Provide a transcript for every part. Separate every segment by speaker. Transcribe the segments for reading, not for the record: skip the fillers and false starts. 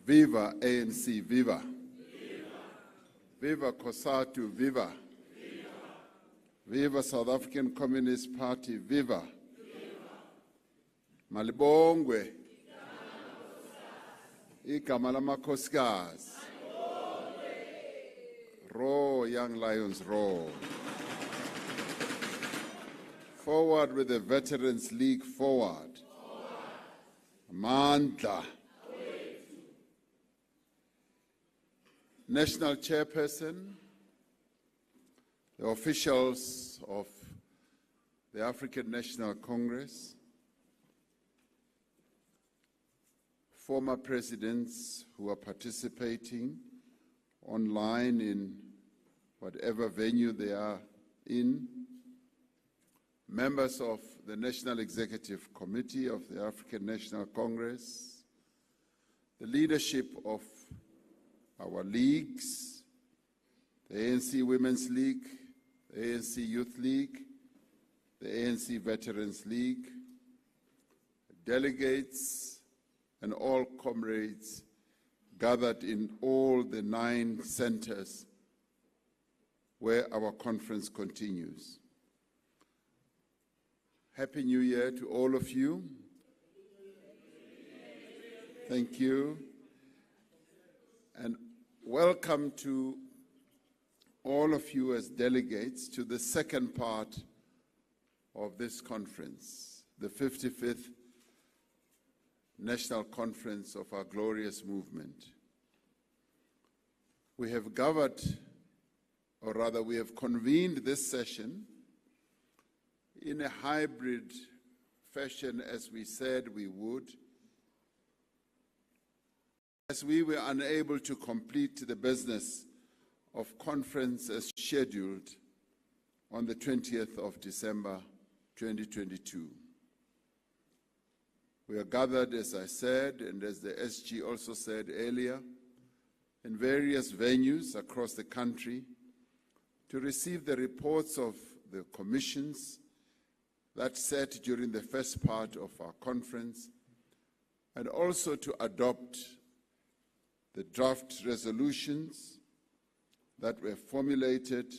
Speaker 1: Viva ANC, viva. Viva COSATU, viva. Viva South African Communist Party, viva. Malibongwe. Igama lamakhosikazi. Roar, young lions, roar. Forward with the Veterans League, forward. Mandla. National Chairperson, the officials of the African National Congress, former presidents who are participating online in whatever venue they are in, members of the National Executive Committee of the African National Congress, the leadership of our leagues, the ANC Women's League, the ANC Youth League, the ANC Veterans League, delegates and all comrades gathered in all the 9 centers where our conference continues. Happy New Year to all of you. Thank you. And welcome to all of you as delegates to the second part of this conference, the 55th National Conference of our glorious movement. We have gathered, or rather we have convened this session in a hybrid fashion as we said we would, as we were unable to complete the business of conference as scheduled on the 20th of December 2022. We are gathered, as I said, and as the SG also said earlier, in various venues across the country to receive the reports of the commissions that sat during the first part of our conference, and also to adopt the draft resolutions that were formulated,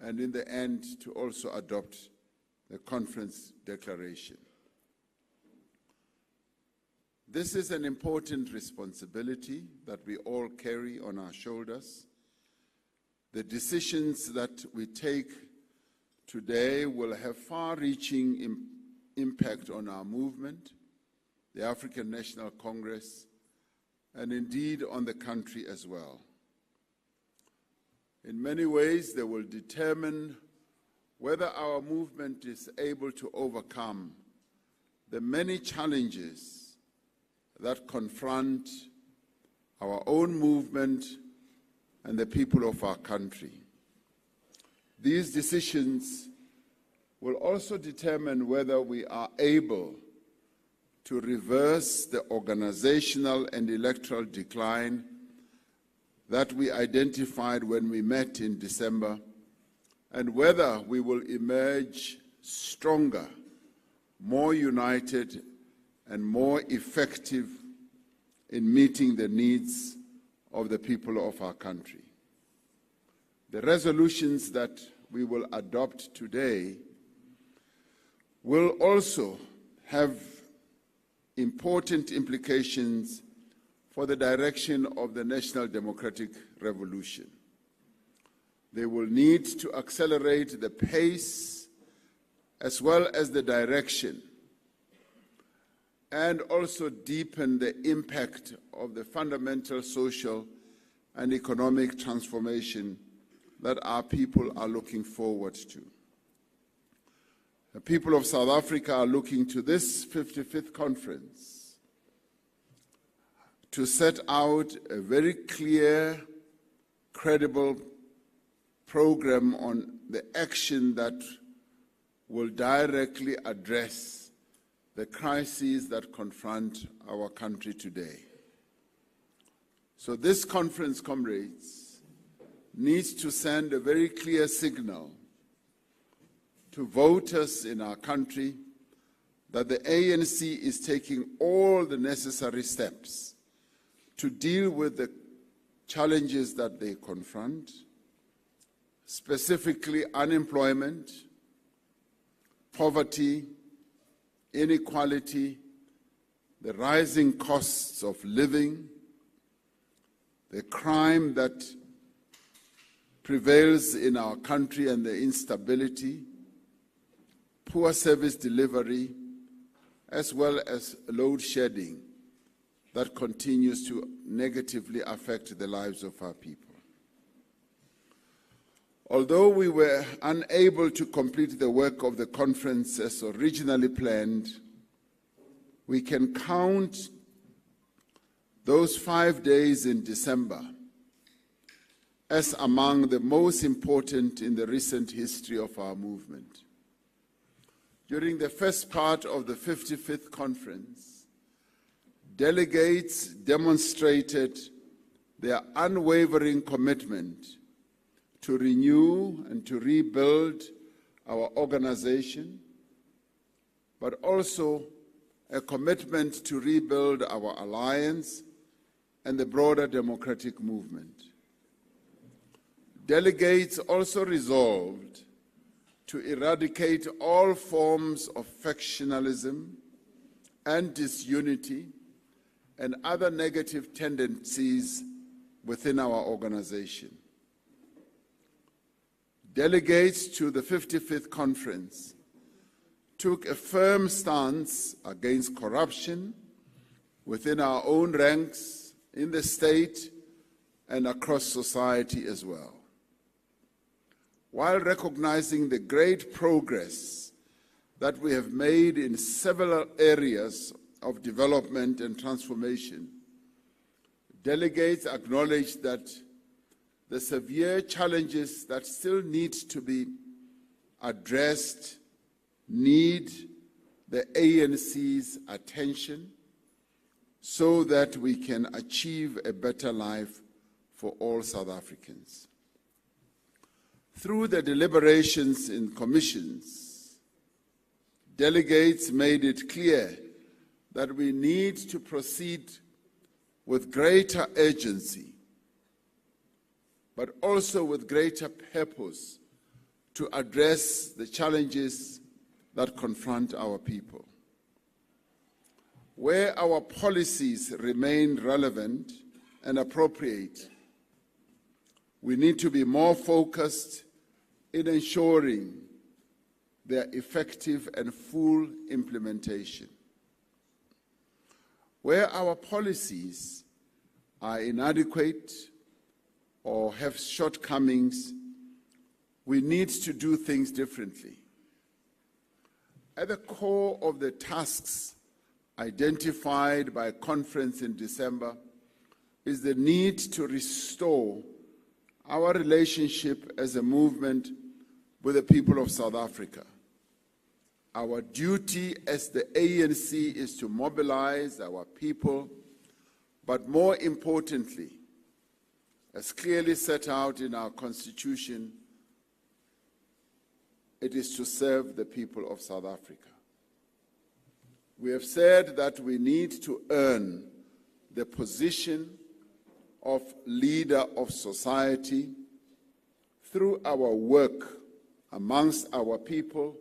Speaker 1: and in the end to also adopt the conference declaration. This is an important responsibility that we all carry on our shoulders. The decisions that we take today will have far-reaching impact on our movement, the African National Congress, and indeed on the country as well. In many ways, they will determine whether our movement is able to overcome the many challenges that confront our own movement and the people of our country. These decisions will also determine whether we are able to reverse the organizational and electoral decline that we identified when we met in December, and whether we will emerge stronger, more united, and more effective in meeting the needs of the people of our country. The resolutions that we will adopt today will also have important implications for the direction of the national democratic revolution. They will need to accelerate the pace as well as the direction, and also deepen the impact of the fundamental social and economic transformation that our people are looking forward to. The people of South Africa are looking to this 55th conference to set out a very clear, credible program on the action that will directly address the crises that confront our country today. So this conference, comrades, needs to send a very clear signal to voters in our country that the ANC is taking all the necessary steps to deal with the challenges that they confront, specifically unemployment, poverty, inequality, the rising costs of living, the crime that prevails in our country and the instability, poor service delivery, as well as load shedding that continues to negatively affect the lives of our people. Although we were unable to complete the work of the conference as originally planned, we can count those 5 days in December as among the most important in the recent history of our movement. During the first part of the 55th conference, delegates demonstrated their unwavering commitment to renew and to rebuild our organization, but also a commitment to rebuild our alliance and the broader democratic movement. Delegates also resolved to eradicate all forms of factionalism and disunity and other negative tendencies within our organization. Delegates to the 55th conference took a firm stance against corruption within our own ranks, in the state, and across society as well. While recognizing the great progress that we have made in several areas of development and transformation, delegates acknowledged that the severe challenges that still need to be addressed need the ANC's attention so that we can achieve a better life for all South Africans. Through the deliberations in commissions, delegates made it clear that we need to proceed with greater urgency, but also with greater purpose to address the challenges that confront our people. Where our policies remain relevant and appropriate, we need to be more focused in ensuring their effective and full implementation. Where our policies are inadequate or have shortcomings, we need to do things differently. At the core of the tasks identified by a conference in December is the need to restore our relationship as a movement with the people of South Africa. Our duty as the ANC is to mobilize our people, but more importantly, as clearly set out in our Constitution, it is to serve the people of South Africa. We have said that we need to earn the position of leader of society through our work amongst our people,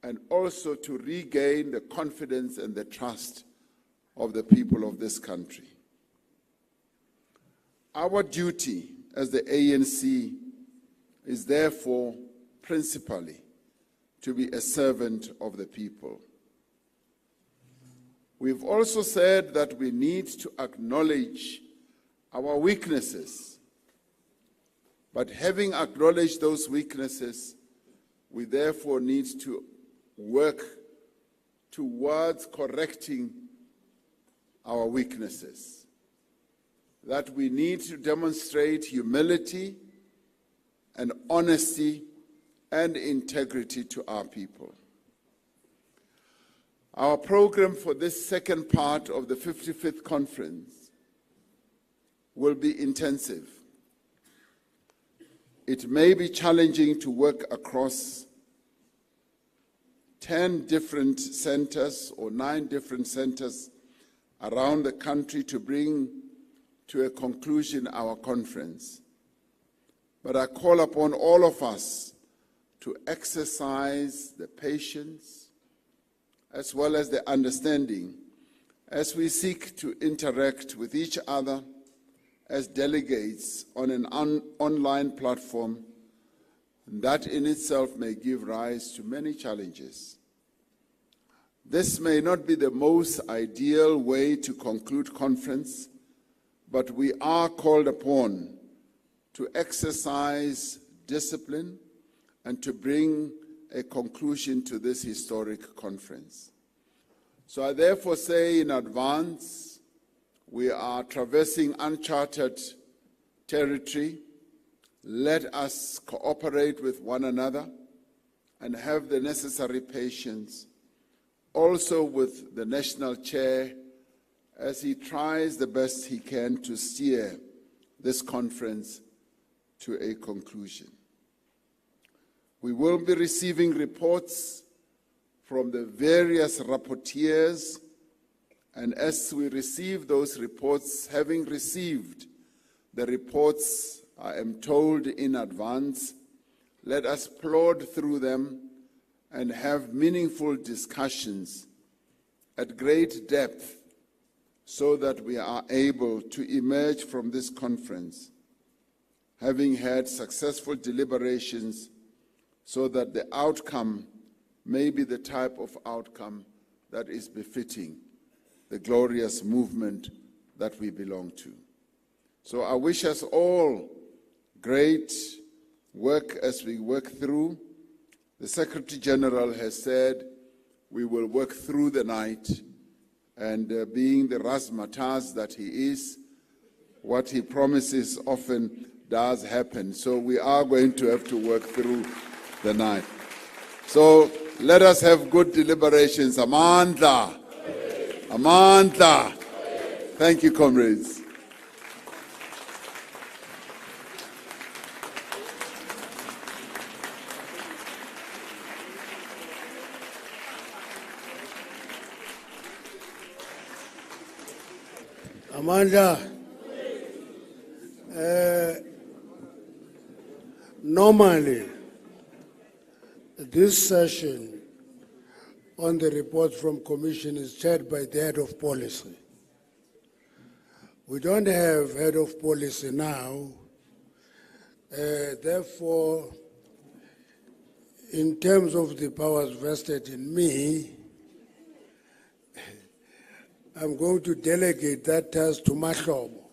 Speaker 1: and also to regain the confidence and the trust of the people of this country. Our duty as the ANC is therefore principally to be a servant of the people. We've also said that we need to acknowledge our weaknesses, but having acknowledged those weaknesses, we therefore need to work towards correcting our weaknesses. That we need to demonstrate humility and honesty and integrity to our people. Our program for this second part of the 55th conference will be intensive. It may be challenging to work across 10 different centers or 9 different centers around the country to bring to a conclusion our conference. But I call upon all of us to exercise the patience as well as the understanding as we seek to interact with each other as delegates on an online platform that in itself may give rise to many challenges. This may not be the most ideal way to conclude conference, but we are called upon to exercise discipline and to bring a conclusion to this historic conference. So I therefore say in advance, we are traversing uncharted territory. Let us cooperate with one another and have the necessary patience, also with the national chair as he tries the best he can to steer this conference to a conclusion. We will be receiving reports from the various rapporteurs, and as we receive those reports, having received the reports, I am told in advance, let us plod through them and have meaningful discussions at great depth so that we are able to emerge from this conference having had successful deliberations so that the outcome may be the type of outcome that is befitting the glorious movement that we belong to. So I wish us all great work as we work through. The Secretary General has said we will work through the night, and being the razzmatazz that he is, what he promises often does happen. So we are going to have to work through the night. So let us have good deliberations. Amandla. Amandla. Thank you, comrades.
Speaker 2: Amanda, normally, this session on the report from Commission is chaired by the head of policy. We don't have head of policy now. Therefore, in terms of the powers vested in me, I'm going to delegate that task to Mahlobo,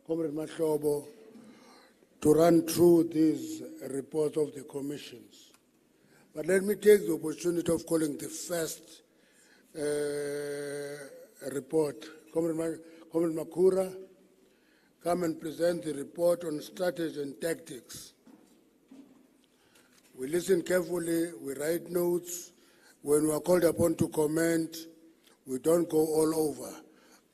Speaker 2: Comrade Mahlobo, to run through these reports of the commissions. But let me take the opportunity of calling the first report. Comrade Makura, come and present the report on strategy and tactics. We listen carefully, we write notes. When we are called upon to comment, we don't go all over.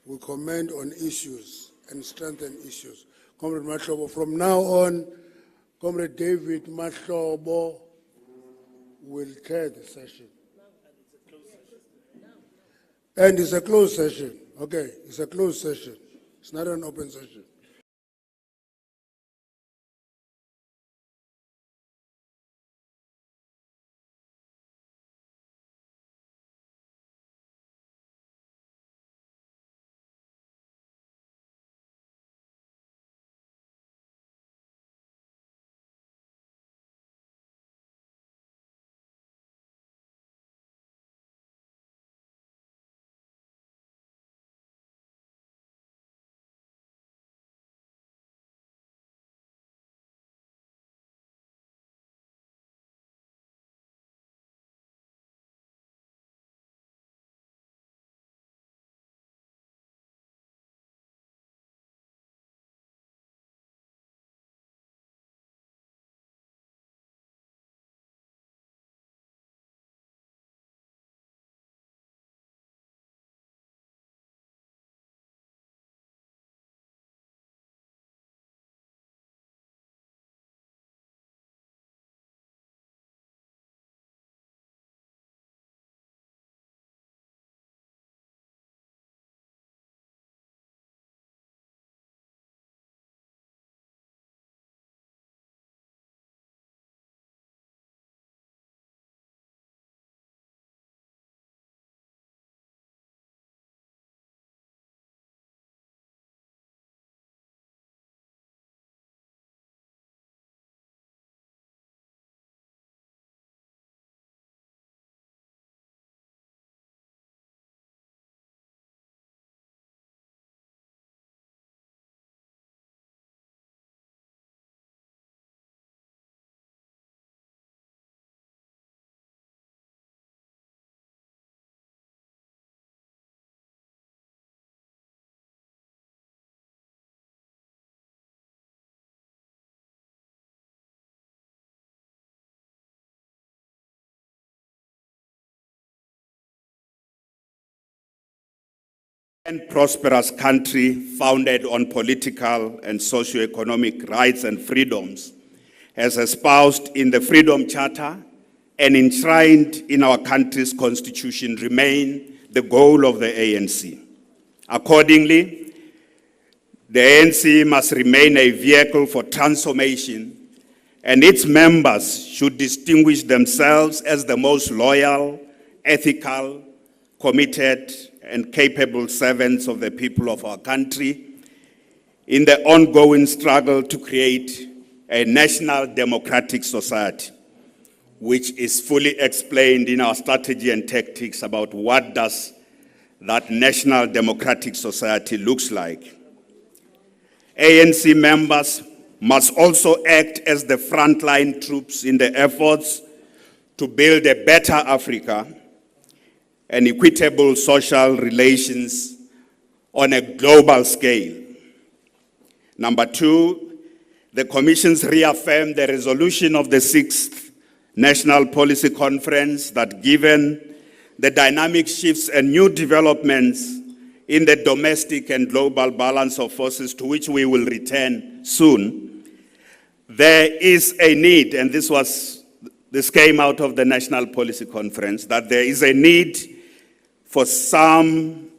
Speaker 2: We comment on issues and strengthen issues. Comrade Mahlobo, from now on, Comrade David Mahlobo will chair the session. And it's a closed session. Okay, it's a closed session. It's not an open session.
Speaker 3: and prosperous country founded on political and socio-economic rights and freedoms, as espoused in the Freedom Charter and enshrined in our country's constitution, remain the goal of the ANC. Accordingly, the ANC must remain a vehicle for transformation, and its members should distinguish themselves as the most loyal, ethical, committed, and capable servants of the people of our country in the ongoing struggle to create a national democratic society, which is fully explained in our strategy and tactics about what does that national democratic society looks like. ANC members must also act as the frontline troops in the efforts to build a better Africa and equitable social relations on a global scale. Number two, the Commissions reaffirmed the resolution of the 6th National Policy Conference that given the dynamic shifts and new developments in the domestic and global balance of forces, to which we will return soon, there is a need, and this came out of the National Policy Conference, that there is a need for some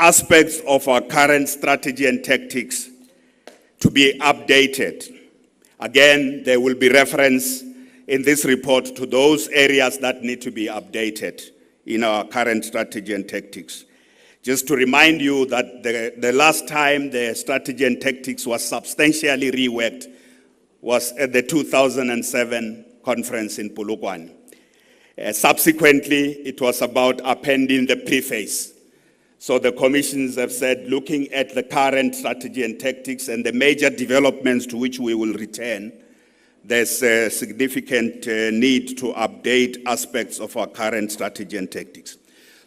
Speaker 3: aspects of our current strategy and tactics to be updated. Again, there will be reference in this report to those areas that need to be updated in our current strategy and tactics. Just to remind you that the last time the strategy and tactics was substantially reworked was at the 2007 conference in Polokwane. Subsequently, it was about appending the preface. So the commissions have said, looking at the current strategy and tactics and the major developments to which we will return, there's a significant need to update aspects of our current strategy and tactics.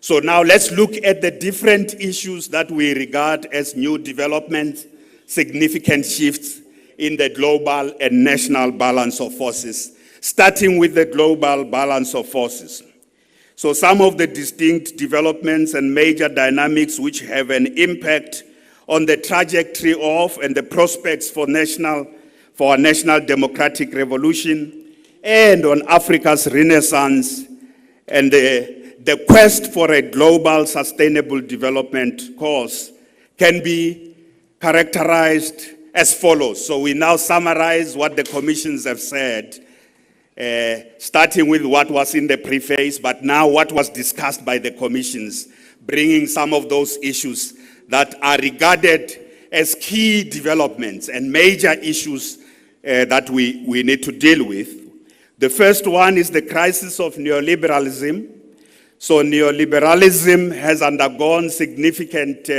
Speaker 3: So now let's look at the different issues that we regard as new developments, significant shifts in the global and national balance of forces, starting with the global balance of forces. So some of the distinct developments and major dynamics which have an impact on the trajectory of and the prospects for our national democratic revolution and on Africa's renaissance and the quest for a global sustainable development course can be characterized as follows. So we now summarize what the commissions have said, starting with what was in the preface, but now what was discussed by the commissions, bringing some of those issues that are regarded as key developments and major issues that we need to deal with. The first one is the crisis of neoliberalism. So neoliberalism has undergone significant,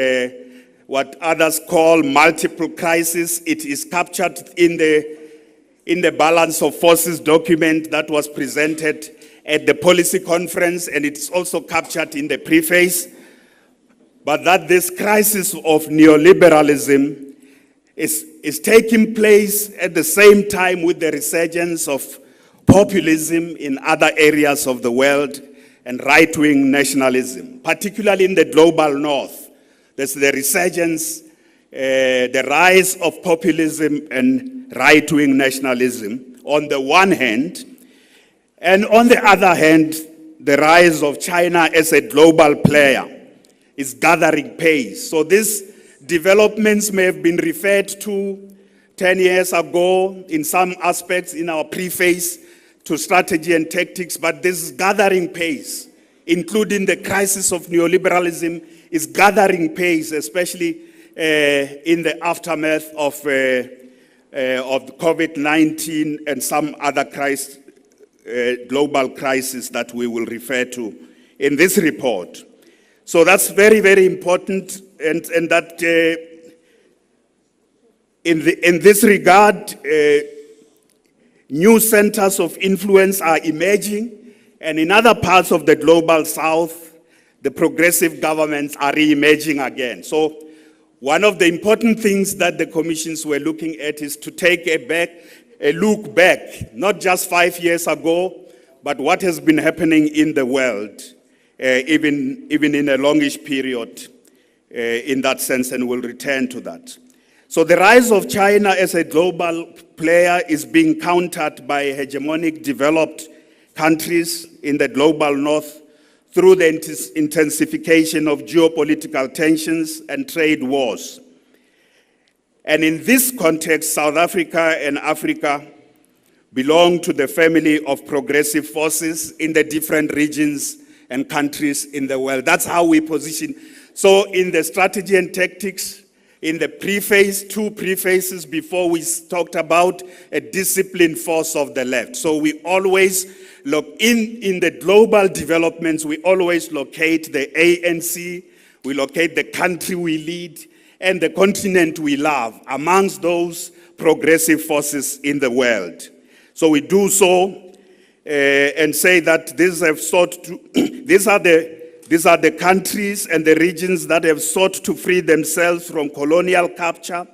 Speaker 3: what others call multiple crises. It is captured in the balance of forces document that was presented at the policy conference, and it's also captured in the preface. But that this crisis of neoliberalism is taking place at the same time with the resurgence of populism in other areas of the world and right-wing nationalism, particularly in the global north. There's the resurgence, the rise of populism and right-wing nationalism on the one hand, and on the other hand, the rise of China as a global player is gathering pace. So these developments may have been referred to 10 years ago in some aspects in our preface to strategy and tactics, but this is gathering pace, including the crisis of neoliberalism is gathering pace, especially in the aftermath of COVID-19 and some other global crisis that we will refer to in this report. So that's very, very important, and that in this regard, new centers of influence are emerging, and in other parts of the global south, the progressive governments are re-emerging again. So one of the important things that the commissions were looking at is to take a look back, not just 5 years ago, but what has been happening in the world, even in a longish period in that sense, and we'll return to that. So the rise of China as a global player is being countered by hegemonic developed countries in the global north through the intensification of geopolitical tensions and trade wars. And in this context, South Africa and Africa belong to the family of progressive forces in the different regions and countries in the world. That's how we position. So in the strategy and tactics, in the preface, two prefaces before, we talked about a disciplined force of the left. So we always look in the global developments, we always locate the ANC, we locate the country we lead, and the continent we love amongst those progressive forces in the world. So we do so and say that these are the countries and the regions that have sought to free themselves from colonial capture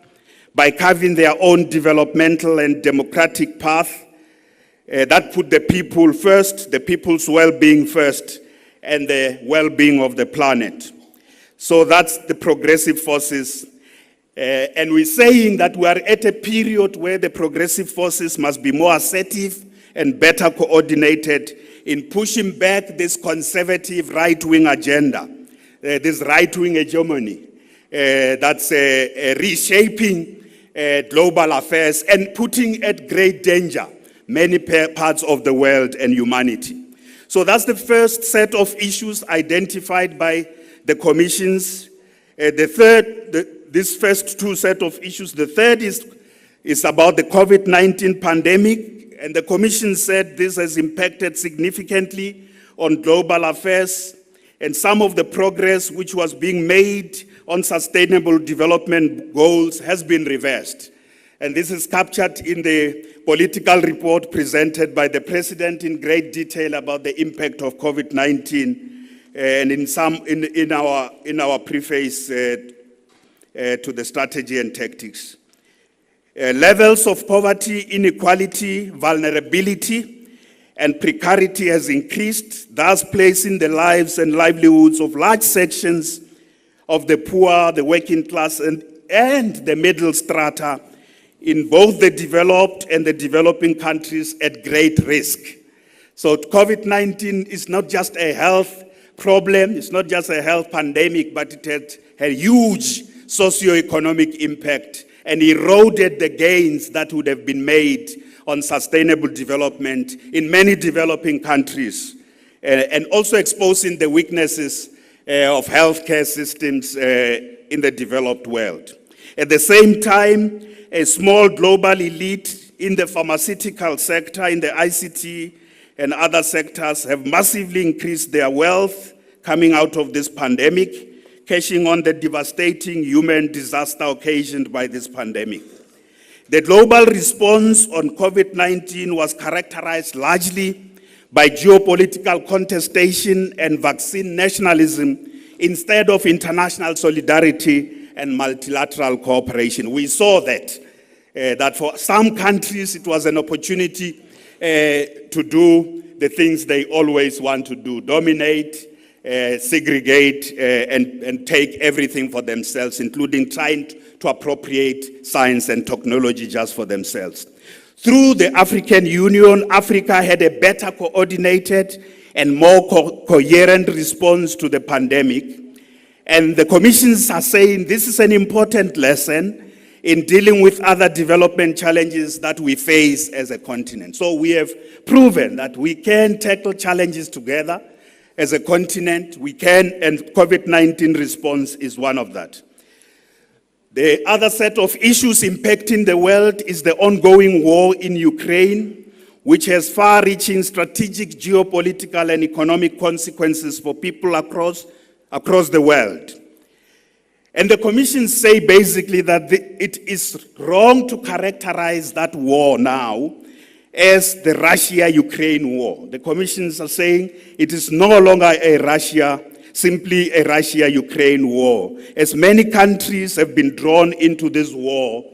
Speaker 3: by carving their own developmental and democratic path that put the people first, the people's well-being first, and the well-being of the planet. So that's the progressive forces. And we're saying that we are at a period where the progressive forces must be more assertive and better coordinated in pushing back this conservative right-wing agenda, this right-wing hegemony that's reshaping global affairs and putting at great danger many parts of the world and humanity. So that's the first set of issues identified by the commissions. This first two set of issues. The third is about the COVID-19 pandemic, and the commission said this has impacted significantly on global affairs, and some of the progress which was being made on sustainable development goals has been reversed. And this is captured in the political report presented by the President in great detail about the impact of COVID-19, and in our preface to the strategy and tactics. Levels of poverty, inequality, vulnerability, and precarity has increased, thus placing the lives and livelihoods of large sections of the poor, the working class, and the middle strata in both the developed and the developing countries at great risk. So COVID-19 is not just a health problem, it's not just a health pandemic, but it had a huge socioeconomic impact and eroded the gains that would have been made on sustainable development in many developing countries, and also exposing the weaknesses of healthcare systems in the developed world. At the same time, a small global elite in the pharmaceutical sector, in the ICT and other sectors have massively increased their wealth coming out of this pandemic, cashing on the devastating human disaster occasioned by this pandemic. The global response on COVID-19 was characterized largely by geopolitical contestation and vaccine nationalism instead of international solidarity and multilateral cooperation. We saw that for some countries it was an opportunity to do the things they always want to do, dominate, segregate, and take everything for themselves, including trying to appropriate science and technology just for themselves. Through the African Union, Africa had a better coordinated and more coherent response to the pandemic. And the commissions are saying this is an important lesson in dealing with other development challenges that we face as a continent. So we have proven that we can tackle challenges together as a continent. We can, and COVID-19 response is one of that. The other set of issues impacting the world is the ongoing war in Ukraine, which has far-reaching strategic, geopolitical, and economic consequences for people across the world. And the commissions say basically that it is wrong to characterize that war now as the Russia-Ukraine war. The commissions are saying it is no longer simply a Russia-Ukraine war, as many countries have been drawn into this war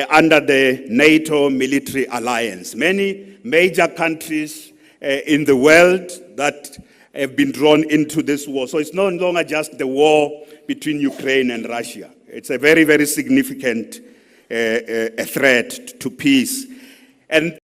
Speaker 3: under the NATO military alliance. Many major countries in the world that have been drawn into this war. So it's no longer just the war between Ukraine and Russia. It's a very, very significant a threat to peace. And